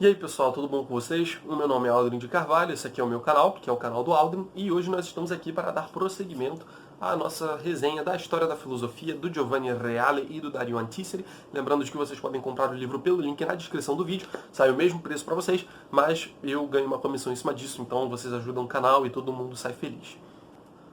E aí pessoal, tudo bom com vocês? O meu nome é Aldrin de Carvalho, esse aqui é o meu canal, que é o canal do Aldrin, e hoje nós estamos aqui para dar prosseguimento à nossa resenha da história da filosofia do Giovanni Reale e do Dario Antiseri. Lembrando de que vocês podem comprar o livro pelo link na descrição do vídeo, sai o mesmo preço para vocês, mas eu ganho uma comissão em cima disso, então vocês ajudam o canal e todo mundo sai feliz.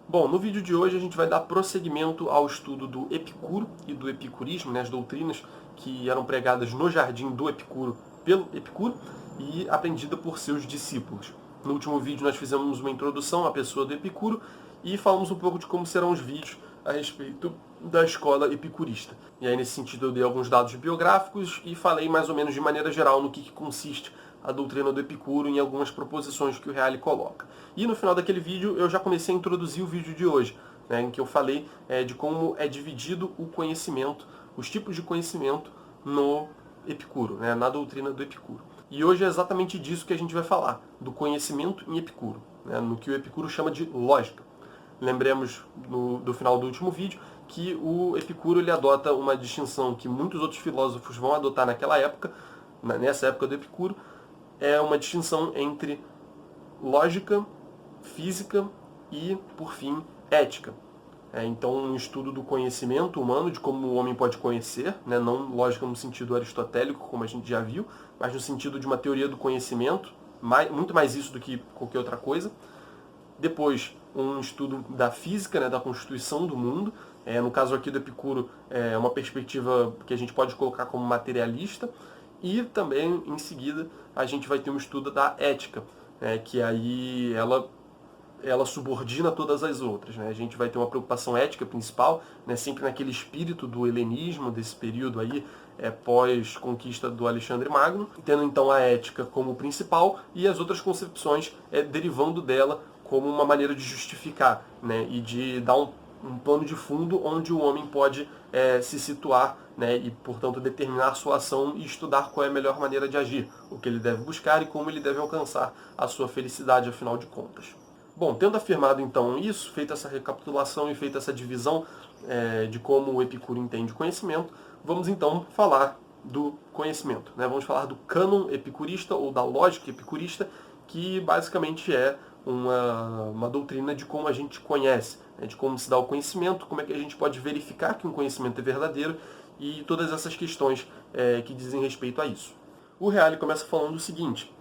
Bom, no vídeo de hoje a gente vai dar prosseguimento ao estudo do Epicuro e do epicurismo, né, as doutrinas que eram pregadas no jardim do Epicuro pelo Epicuro e aprendida por seus discípulos. No último vídeo nós fizemos uma introdução à pessoa do Epicuro e falamos um pouco de como serão os vídeos a respeito da escola epicurista. E aí nesse sentido eu dei alguns dados biográficos e falei mais ou menos de maneira geral no que consiste a doutrina do Epicuro em algumas proposições que o Reale coloca. E no final daquele vídeo eu já comecei a introduzir o vídeo de hoje, né, em que eu falei de como é dividido o conhecimento, os tipos de conhecimento no Epicuro, né, na doutrina do Epicuro. E hoje é exatamente disso que a gente vai falar, do conhecimento em Epicuro, né, no que o Epicuro chama de lógica. Lembremos do final do último vídeo que o Epicuro ele adota uma distinção que muitos outros filósofos vão adotar naquela época, nessa época do Epicuro, é uma distinção entre lógica, física e, por fim, ética. Então, um estudo do conhecimento humano, de como o homem pode conhecer, né? Não lógica no sentido aristotélico, como a gente já viu, mas no sentido de uma teoria do conhecimento, muito mais isso do que qualquer outra coisa. Depois, um estudo da física, né? Da constituição do mundo. No caso aqui do Epicuro, é uma perspectiva que a gente pode colocar como materialista. E também, em seguida, a gente vai ter um estudo da ética, que aí ela subordina todas as outras. Né? A gente vai ter uma preocupação ética principal, né? Sempre naquele espírito do helenismo, desse período aí, pós-conquista do Alexandre Magno, tendo então a ética como principal e as outras concepções derivando dela como uma maneira de justificar, né? E de dar um plano de fundo onde o homem pode se situar, né, e, portanto, determinar sua ação e estudar qual é a melhor maneira de agir, o que ele deve buscar e como ele deve alcançar a sua felicidade, afinal de contas. Bom, tendo afirmado então isso, feita essa recapitulação e feita essa divisão de como o Epicuro entende o conhecimento, vamos então falar do conhecimento. Né? Vamos falar do cânon epicurista ou da lógica epicurista, que basicamente é uma doutrina de como a gente conhece, né? De como se dá o conhecimento, como é que a gente pode verificar que um conhecimento é verdadeiro e todas essas questões que dizem respeito a isso. O Reale começa falando o seguinte: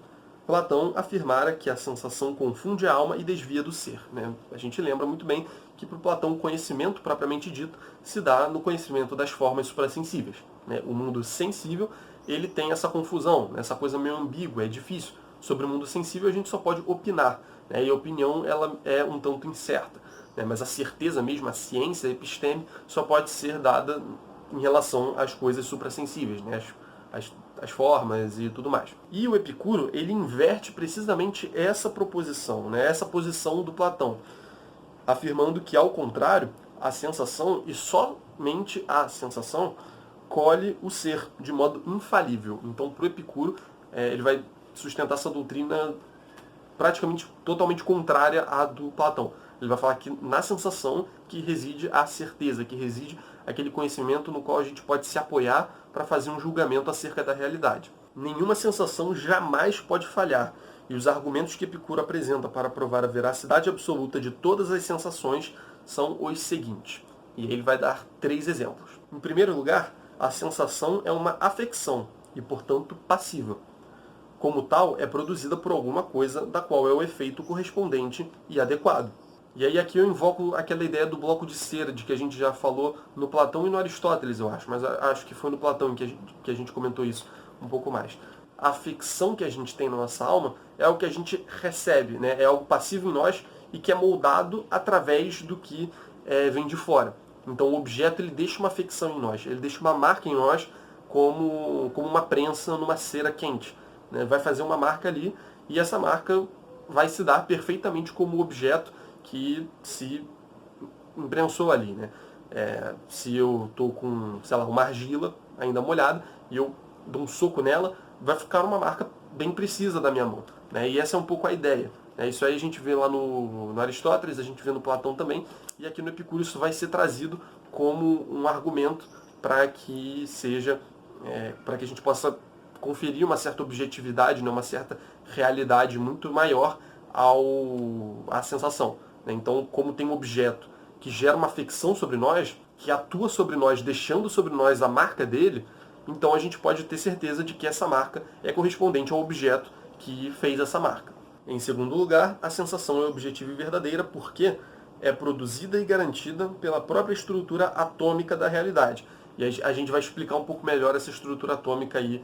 Platão afirmara que a sensação confunde a alma e desvia do ser. Né? A gente lembra muito bem que para o Platão o conhecimento propriamente dito se dá no conhecimento das formas suprassensíveis. Né? O mundo sensível ele tem essa confusão, essa coisa meio ambígua, é difícil. Sobre o mundo sensível a gente só pode opinar, né? E a opinião ela é um tanto incerta. Né? Mas a certeza mesmo, a ciência, a episteme, só pode ser dada em relação às coisas suprassensíveis, né? As formas e tudo mais. E o Epicuro, ele inverte precisamente essa proposição, né? Essa posição do Platão, afirmando que, ao contrário, a sensação, e somente a sensação, colhe o ser de modo infalível. Então, para o Epicuro, ele vai sustentar essa doutrina praticamente totalmente contrária à do Platão. Ele vai falar que na sensação que reside a certeza, que reside aquele conhecimento no qual a gente pode se apoiar para fazer um julgamento acerca da realidade. Nenhuma sensação jamais pode falhar, e os argumentos que Epicuro apresenta para provar a veracidade absoluta de todas as sensações são os seguintes. E ele vai dar 3 exemplos. Em primeiro lugar, a sensação é uma afecção e, portanto, passiva. Como tal, é produzida por alguma coisa da qual é o efeito correspondente e adequado. E aí aqui eu invoco aquela ideia do bloco de cera, de que a gente já falou no Platão e no Aristóteles, eu acho, mas acho que foi no Platão que a gente comentou isso um pouco mais. A afecção que a gente tem na nossa alma é algo que a gente recebe, né? É algo passivo em nós e que é moldado através do que vem de fora. Então o objeto ele deixa uma afecção em nós, ele deixa uma marca em nós como uma prensa numa cera quente. Né? Vai fazer uma marca ali e essa marca vai se dar perfeitamente como objeto que se imprensou ali. Né? Se eu estou com, sei lá, uma argila ainda molhada e eu dou um soco nela, vai ficar uma marca bem precisa da minha mão. Né? E essa é um pouco a ideia. Isso aí a gente vê lá no Aristóteles, a gente vê no Platão também, e aqui no Epicuro isso vai ser trazido como um argumento para que seja, para que a gente possa conferir uma certa objetividade, né, uma certa realidade muito maior à sensação. Né? Então, como tem um objeto que gera uma afecção sobre nós, que atua sobre nós, deixando sobre nós a marca dele, então a gente pode ter certeza de que essa marca é correspondente ao objeto que fez essa marca. Em segundo lugar, a sensação é objetiva e verdadeira porque é produzida e garantida pela própria estrutura atômica da realidade. E a gente vai explicar um pouco melhor essa estrutura atômica aí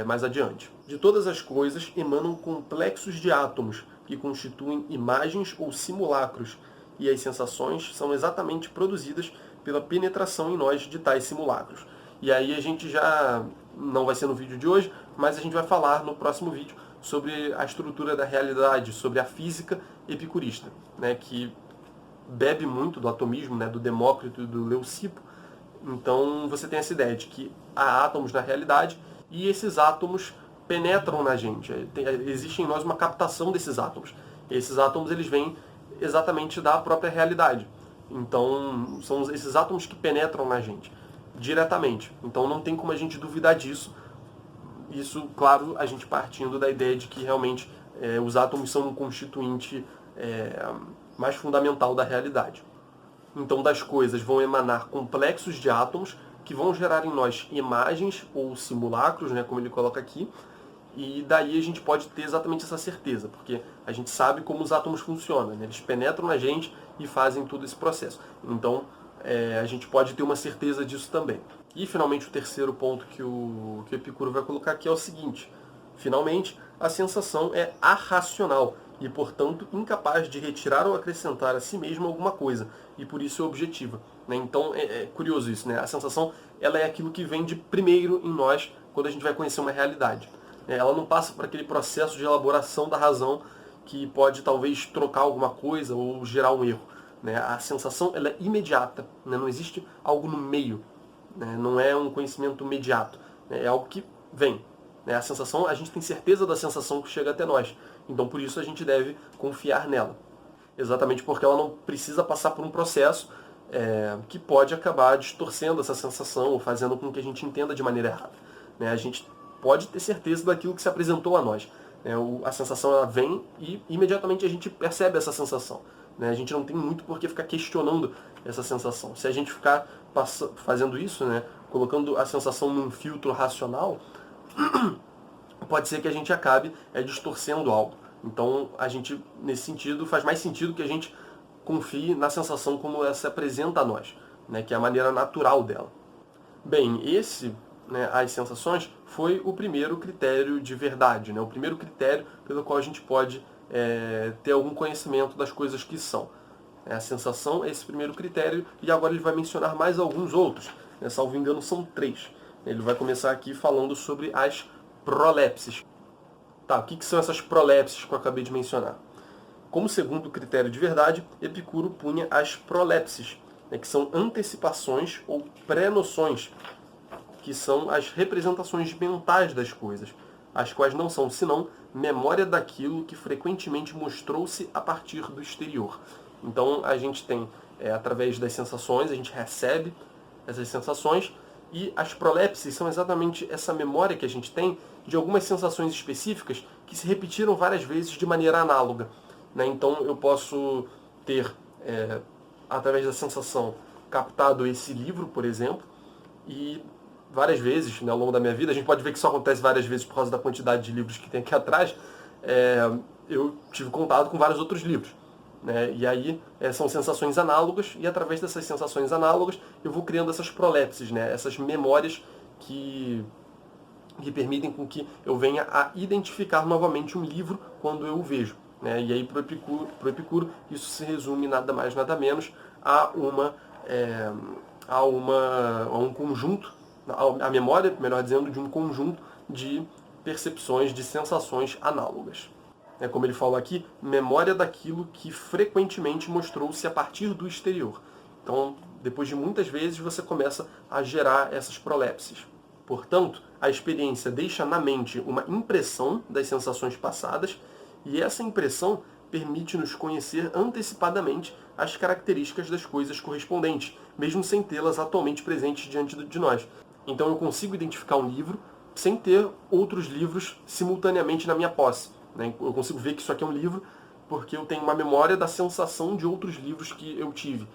mais adiante. De todas as coisas emanam complexos de átomos que constituem imagens ou simulacros, e as sensações são exatamente produzidas pela penetração em nós de tais simulacros. E aí a gente já, não vai ser no vídeo de hoje, mas a gente vai falar no próximo vídeo sobre a estrutura da realidade, sobre a física epicurista, né, que bebe muito do atomismo, né, do Demócrito e do Leucipo. Então você tem essa ideia de que há átomos na realidade e esses átomos penetram na gente. Existe em nós uma captação desses átomos. Esses átomos eles vêm exatamente da própria realidade. Então são esses átomos que penetram na gente diretamente. Então não tem como a gente duvidar disso. Isso, claro, a gente partindo da ideia de que realmente os átomos são um constituinte mais fundamental da realidade. Então, das coisas vão emanar complexos de átomos que vão gerar em nós imagens ou simulacros, né, como ele coloca aqui, e daí a gente pode ter exatamente essa certeza, porque a gente sabe como os átomos funcionam, né? Eles penetram na gente e fazem todo esse processo. Então, a gente pode ter uma certeza disso também. E, finalmente, o terceiro ponto que o Epicuro vai colocar aqui é o seguinte: finalmente, a sensação é arracional e, portanto, incapaz de retirar ou acrescentar a si mesma alguma coisa, e por isso é objetiva. Né? Então, é curioso isso, né? A sensação ela é aquilo que vem de primeiro em nós quando a gente vai conhecer uma realidade. Ela não passa por aquele processo de elaboração da razão que pode, talvez, trocar alguma coisa ou gerar um erro. Né? A sensação ela é imediata, né? Não existe algo no meio. Né? Não é um conhecimento imediato. Né? É algo que vem. Né? A sensação, a gente tem certeza da sensação que chega até nós. Então, por isso, a gente deve confiar nela. Exatamente porque ela não precisa passar por um processo que pode acabar distorcendo essa sensação ou fazendo com que a gente entenda de maneira errada. Né? A gente pode ter certeza daquilo que se apresentou a nós. Né? A sensação ela vem e imediatamente a gente percebe essa sensação. Né? A gente não tem muito por que ficar questionando essa sensação. Se a gente ficar fazendo isso, né, colocando a sensação num filtro racional, pode ser que a gente acabe distorcendo algo. Então, a gente, nesse sentido, faz mais sentido que a gente confie na sensação como ela se apresenta a nós, né, que é a maneira natural dela. Bem, as sensações, foi o primeiro critério de verdade, né, o primeiro critério pelo qual a gente pode ter algum conhecimento das coisas que são. A sensação é esse primeiro critério, e agora ele vai mencionar mais alguns outros. Né, salvo engano, são 3. Ele vai começar aqui falando sobre as prolepses. Tá, o que são essas prolepses que eu acabei de mencionar? Como segundo critério de verdade, Epicuro punha as prolepses, né, que são antecipações ou pré-noções, que são as representações mentais das coisas, as quais não são senão memória daquilo que frequentemente mostrou-se a partir do exterior. Então a gente tem, através das sensações, a gente recebe essas sensações, e as prolepses são exatamente essa memória que a gente tem de algumas sensações específicas que se repetiram várias vezes de maneira análoga. Né? Então eu posso ter, através da sensação, captado esse livro, por exemplo, e várias vezes, né, ao longo da minha vida, a gente pode ver que isso acontece várias vezes por causa da quantidade de livros que tem aqui atrás, eu tive contato com vários outros livros. Né? E aí são sensações análogas, e através dessas sensações análogas eu vou criando essas prolepses, né? Essas memórias que permitem com que eu venha a identificar novamente um livro quando eu o vejo. Né? E aí, para o Epicuro, isso se resume nada mais, nada menos a um conjunto, a memória, melhor dizendo, de um conjunto de percepções, de sensações análogas. Como ele falou aqui, memória daquilo que frequentemente mostrou-se a partir do exterior. Então, depois de muitas vezes, você começa a gerar essas prolepses. Portanto, a experiência deixa na mente uma impressão das sensações passadas, e essa impressão permite-nos conhecer antecipadamente as características das coisas correspondentes, mesmo sem tê-las atualmente presentes diante de nós. Então eu consigo identificar um livro sem ter outros livros simultaneamente na minha posse, né? Eu consigo ver que isso aqui é um livro porque eu tenho uma memória da sensação de outros livros que eu tive.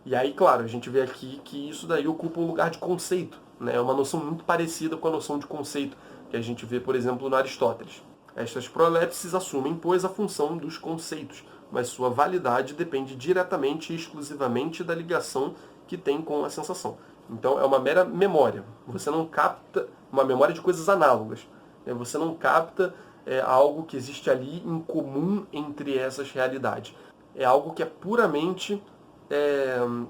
E aí, claro, a gente vê aqui que isso daí ocupa um lugar de conceito, né? É uma noção muito parecida com a noção de conceito que a gente vê, por exemplo, no Aristóteles. Estas prolepses assumem, pois, a função dos conceitos, mas sua validade depende diretamente e exclusivamente da ligação que tem com a sensação. Então é uma mera memória. Você não capta uma memória de coisas análogas. Você não capta algo que existe ali em comum entre essas realidades. É algo que é puramente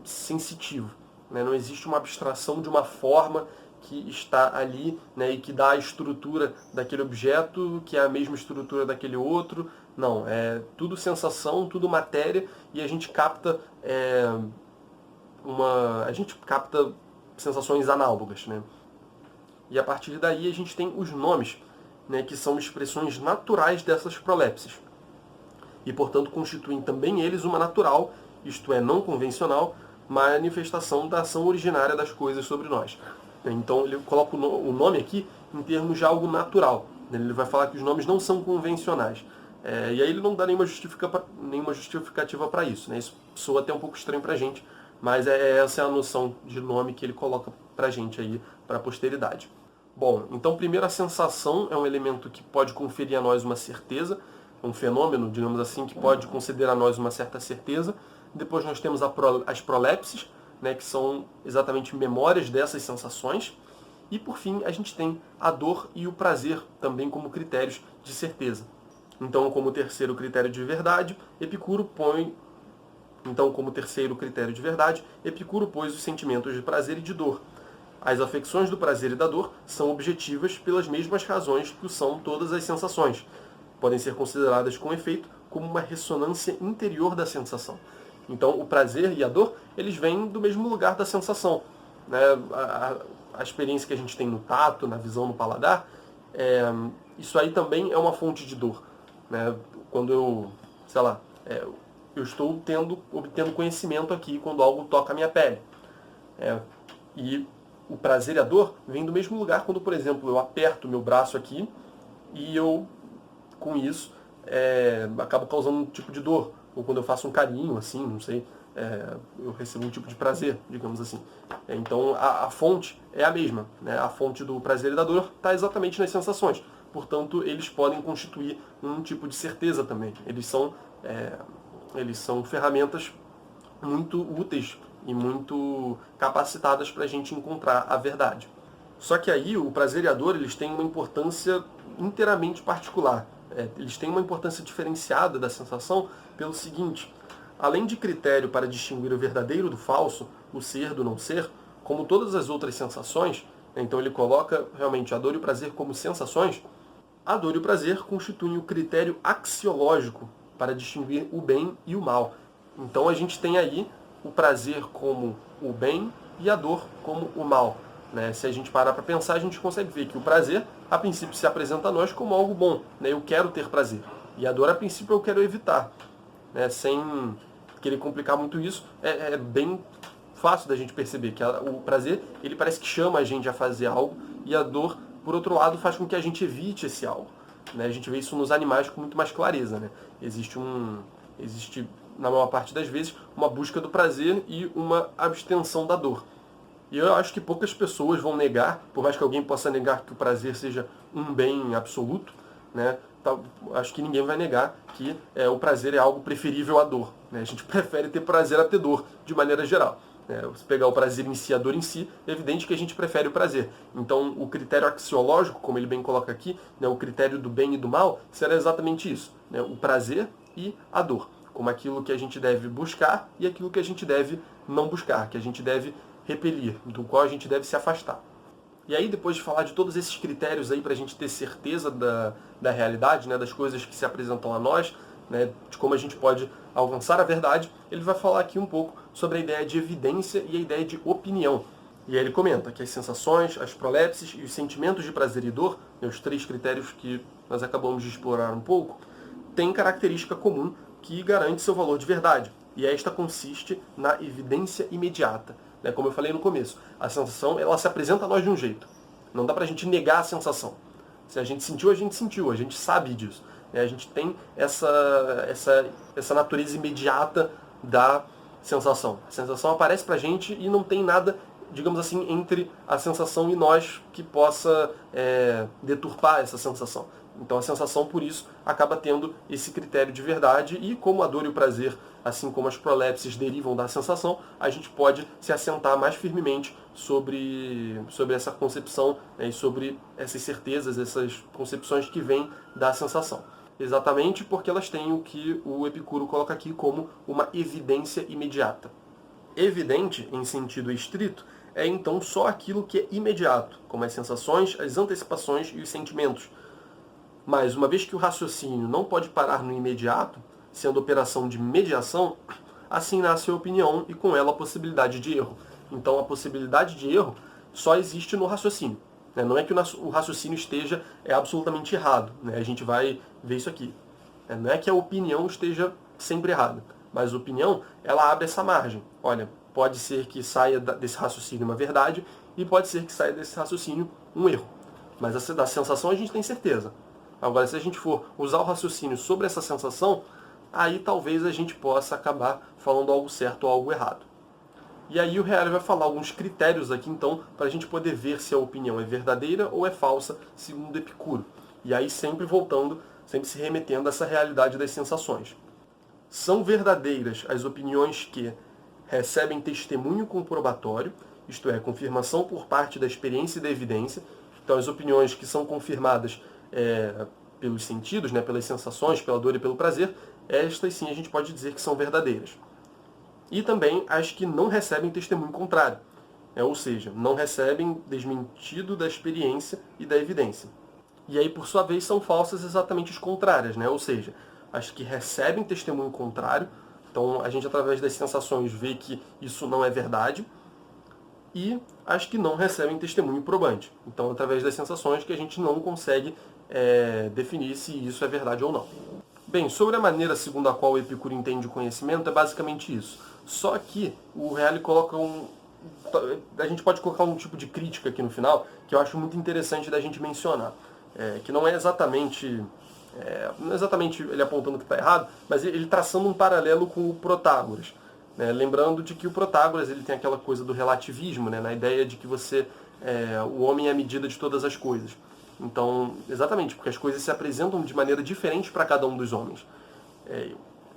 sensitivo. Né? Não existe uma abstração de uma forma que está ali, né, e que dá a estrutura daquele objeto, que é a mesma estrutura daquele outro. Não, é tudo sensação, tudo matéria, e a gente capta sensações análogas, né? E a partir daí a gente tem os nomes, né, que são expressões naturais dessas prolepses. E, portanto, constituem também eles uma natural, isto é, não convencional, manifestação da ação originária das coisas sobre nós. Então ele coloca o nome aqui em termos de algo natural. Ele vai falar que os nomes não são convencionais. E aí ele não dá nenhuma justificativa para isso. Né? Isso soa até um pouco estranho para a gente, mas essa é a noção de nome que ele coloca para a gente aí, para a posteridade. Bom, então primeiro a sensação é um elemento que pode conferir a nós uma certeza, um fenômeno, digamos assim, que pode conceder a nós uma certa certeza. Depois nós temos as prolepses, né, que são exatamente memórias dessas sensações. E por fim, a gente tem a dor e o prazer também como critérios de certeza. Então, como terceiro critério de verdade, Epicuro pôs os sentimentos de prazer e de dor. As afecções do prazer e da dor são objetivas pelas mesmas razões que o são todas as sensações. Podem ser consideradas com efeito como uma ressonância interior da sensação. Então, o prazer e a dor, eles vêm do mesmo lugar da sensação. Né? A experiência que a gente tem no tato, na visão, no paladar, isso aí também é uma fonte de dor. Né? Quando eu estou obtendo conhecimento aqui quando algo toca a minha pele. E o prazer e a dor vêm do mesmo lugar quando, por exemplo, eu aperto o meu braço aqui e eu, com isso, acabo causando um tipo de dor. Ou quando eu faço um carinho, assim, não sei, eu recebo um tipo de prazer, digamos assim. Então a fonte é a mesma. Né? A fonte do prazer e da dor está exatamente nas sensações. Portanto, eles podem constituir um tipo de certeza também. Eles são ferramentas muito úteis e muito capacitadas para a gente encontrar a verdade. Só que aí o prazer e a dor eles têm uma importância inteiramente particular. Eles têm uma importância diferenciada da sensação pelo seguinte: além de critério para distinguir o verdadeiro do falso, o ser do não ser, como todas as outras sensações, então ele coloca realmente a dor e o prazer como sensações, a dor e o prazer constituem o critério axiológico para distinguir o bem e o mal. Então a gente tem aí o prazer como o bem e a dor como o mal. Né? Se a gente parar para pensar, a gente consegue ver que o prazer, a princípio, se apresenta a nós como algo bom. Né? Eu quero ter prazer. E a dor, a princípio, eu quero evitar. Né? Sem querer complicar muito isso, é bem fácil da gente perceber que o prazer, ele parece que chama a gente a fazer algo, e a dor, por outro lado, faz com que a gente evite esse algo. Né? A gente vê isso nos animais com muito mais clareza. Né? Existe, na maior parte das vezes, uma busca do prazer e uma abstenção da dor. E eu acho que poucas pessoas vão negar, por mais que alguém possa negar que o prazer seja um bem absoluto, né? Acho que ninguém vai negar que o prazer é algo preferível à dor. Né? A gente prefere ter prazer a ter dor, de maneira geral. Se pegar o prazer em si, a dor em si, é evidente que a gente prefere o prazer. Então, o critério axiológico, como ele bem coloca aqui, né, o critério do bem e do mal, será exatamente isso. Né? O prazer e a dor. Como aquilo que a gente deve buscar e aquilo que a gente deve não buscar, que a gente deve repelir, do qual a gente deve se afastar. E aí, depois de falar de todos esses critérios aí para a gente ter certeza da realidade, né, das coisas que se apresentam a nós, né, de como a gente pode alcançar a verdade, ele vai falar aqui um pouco sobre a ideia de evidência e a ideia de opinião. E aí ele comenta que as sensações, as prolepses e os sentimentos de prazer e dor, né, os três critérios que nós acabamos de explorar um pouco, têm característica comum que garante seu valor de verdade. E esta consiste na evidência imediata. Como eu falei no começo, a sensação ela se apresenta a nós de um jeito. Não dá pra gente negar a sensação. Se a gente sentiu, a gente sabe disso. Né? A gente tem essa natureza imediata da sensação. A sensação aparece pra gente e não tem nada, digamos assim, entre a sensação e nós que possa deturpar essa sensação. Então a sensação, por isso, acaba tendo esse critério de verdade e como a dor e o prazer, assim como as prolepses derivam da sensação, a gente pode se assentar mais firmemente sobre essa concepção, né, e sobre essas certezas, essas concepções que vêm da sensação. Exatamente porque elas têm o que o Epicuro coloca aqui como uma evidência imediata. Evidente, em sentido estrito, é então só aquilo que é imediato, como as sensações, as antecipações e os sentimentos. Mas, uma vez que o raciocínio não pode parar no imediato, sendo operação de mediação, assim nasce a opinião e com ela a possibilidade de erro. Então, a possibilidade de erro só existe no raciocínio. Né? Não é que o raciocínio esteja absolutamente errado. Né? A gente vai ver isso aqui. Não é que a opinião esteja sempre errada, mas a opinião, ela abre essa margem. Olha, pode ser que saia desse raciocínio uma verdade e pode ser que saia desse raciocínio um erro. Mas da sensação a gente tem certeza. Agora, se a gente for usar o raciocínio sobre essa sensação, aí talvez a gente possa acabar falando algo certo ou algo errado. E aí o Reale vai falar alguns critérios aqui, então, para a gente poder ver se a opinião é verdadeira ou é falsa, segundo Epicuro. E aí sempre voltando, sempre se remetendo a essa realidade das sensações. São verdadeiras as opiniões que recebem testemunho comprobatório, isto é, confirmação por parte da experiência e da evidência. Então, as opiniões que são confirmadas pelos sentidos, né, pelas sensações, pela dor e pelo prazer, estas sim a gente pode dizer que são verdadeiras. E também as que não recebem testemunho contrário, ou seja, não recebem desmentido da experiência e da evidência. E aí, por sua vez, são falsas exatamente as contrárias, né? Ou seja, as que recebem testemunho contrário, então a gente através das sensações vê que isso não é verdade, e as que não recebem testemunho probante. Então, através das sensações que a gente não consegue definir se isso é verdade ou não. Bem, sobre a maneira segundo a qual o Epicuro entende o conhecimento, é basicamente isso. Só que o Reale coloca a gente pode colocar um tipo de crítica aqui no final, que eu acho muito interessante da gente mencionar. Que não é exatamente ele apontando que está errado, mas ele traçando um paralelo com o Protágoras. Né? Lembrando de que o Protágoras ele tem aquela coisa do relativismo, né? Na ideia de que o homem é a medida de todas as coisas. Então, exatamente, porque as coisas se apresentam de maneira diferente para cada um dos homens.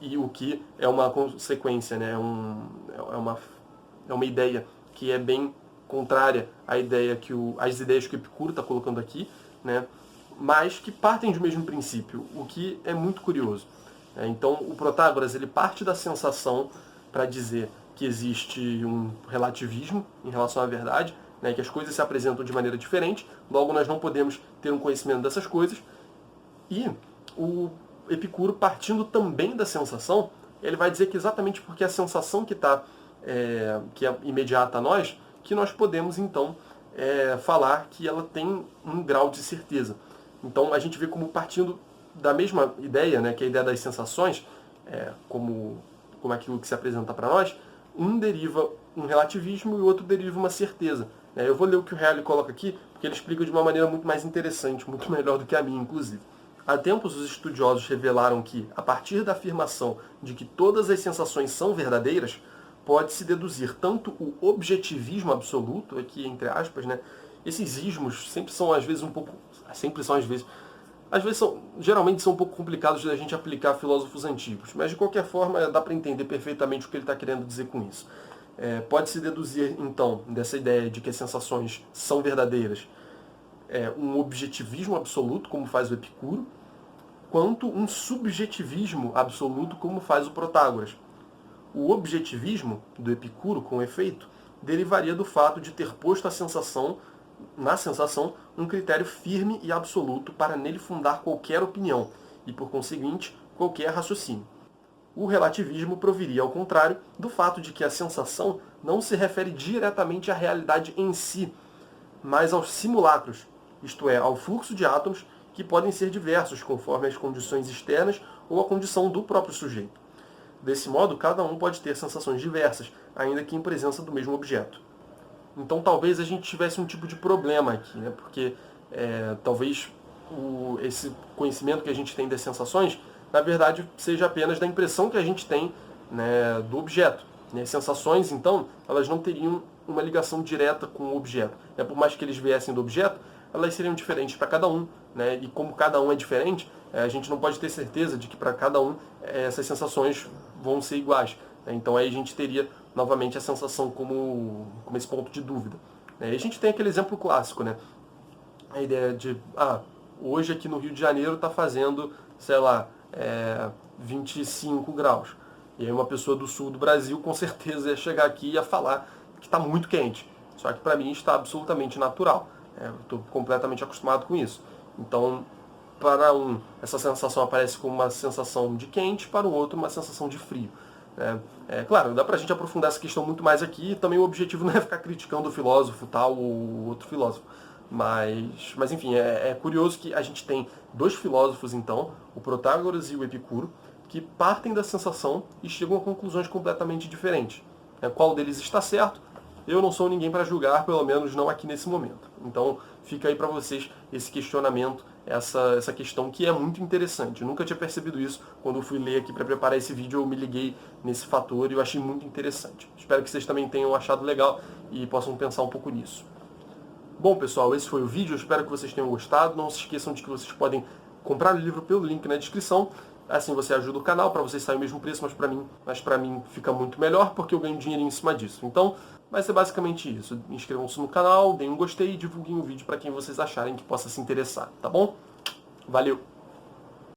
E o que é uma consequência, né? É uma ideia que é bem contrária às ideias que o Epicuro está colocando aqui, né? Mas que partem do mesmo princípio, o que é muito curioso. Então, o Protágoras ele parte da sensação para dizer que existe um relativismo em relação à verdade, né, que as coisas se apresentam de maneira diferente, logo nós não podemos ter um conhecimento dessas coisas. E o Epicuro, partindo também da sensação, ele vai dizer que exatamente porque a sensação que é imediata a nós, que nós podemos então falar que ela tem um grau de certeza. Então a gente vê como partindo da mesma ideia, né, que é a ideia das sensações, como aquilo que se apresenta para nós, um deriva um relativismo e o outro deriva uma certeza. Eu vou ler o que o Reale coloca aqui, porque ele explica de uma maneira muito mais interessante, muito melhor do que a minha, inclusive. Há tempos os estudiosos revelaram que, a partir da afirmação de que todas as sensações são verdadeiras, pode-se deduzir tanto o objetivismo absoluto, aqui entre aspas, né? Esses ismos sempre são às vezes geralmente são um pouco complicados da gente aplicar a filósofos antigos, mas de qualquer forma dá para entender perfeitamente o que ele está querendo dizer com isso. Pode-se deduzir, então, dessa ideia de que as sensações são verdadeiras, um objetivismo absoluto, como faz o Epicuro, quanto um subjetivismo absoluto, como faz o Protágoras. O objetivismo do Epicuro, com efeito, derivaria do fato de ter posto na sensação um critério firme e absoluto para nele fundar qualquer opinião e, por conseguinte, qualquer raciocínio. O relativismo proviria, ao contrário, do fato de que a sensação não se refere diretamente à realidade em si, mas aos simulacros, isto é, ao fluxo de átomos que podem ser diversos conforme as condições externas ou a condição do próprio sujeito. Desse modo, cada um pode ter sensações diversas, ainda que em presença do mesmo objeto. Então talvez a gente tivesse um tipo de problema aqui, né? Porque talvez esse conhecimento que a gente tem das sensações, na verdade, seja apenas da impressão que a gente tem, né, do objeto. Né? As sensações, então, elas não teriam uma ligação direta com o objeto. Né? Por mais que eles viessem do objeto, elas seriam diferentes para cada um. Né? E como cada um é diferente, a gente não pode ter certeza de que para cada um essas sensações vão ser iguais. Né? Então aí a gente teria novamente a sensação como esse ponto de dúvida. E a gente tem aquele exemplo clássico, né? A ideia de, hoje aqui no Rio de Janeiro está fazendo, sei lá, 25 graus. E aí uma pessoa do sul do Brasil com certeza ia chegar aqui e ia falar que está muito quente. Só que para mim está absolutamente natural. Eu estou completamente acostumado com isso. Então, para um, essa sensação aparece como uma sensação de quente, para o outro uma sensação de frio. Claro, dá pra gente aprofundar essa questão muito mais aqui, e também o objetivo não é ficar criticando o filósofo tal ou outro filósofo. Mas enfim, é curioso que a gente tem dois filósofos, então, o Protágoras e o Epicuro, que partem da sensação e chegam a conclusões completamente diferentes. Qual deles está certo? Eu não sou ninguém para julgar, pelo menos não aqui nesse momento. Então fica aí para vocês esse questionamento, essa questão que é muito interessante. Eu nunca tinha percebido isso. Quando eu fui ler aqui para preparar esse vídeo, eu me liguei nesse fator e eu achei muito interessante. Espero que vocês também tenham achado legal e possam pensar um pouco nisso. Bom, pessoal, esse foi o vídeo. Eu espero que vocês tenham gostado. Não se esqueçam de que vocês podem comprar o livro pelo link na descrição. Assim você ajuda o canal, para vocês sair o mesmo preço, mas para mim fica muito melhor, porque eu ganho dinheiro em cima disso. Então, vai ser basicamente isso. Inscrevam-se no canal, deem um gostei e divulguem o vídeo para quem vocês acharem que possa se interessar, tá bom? Valeu!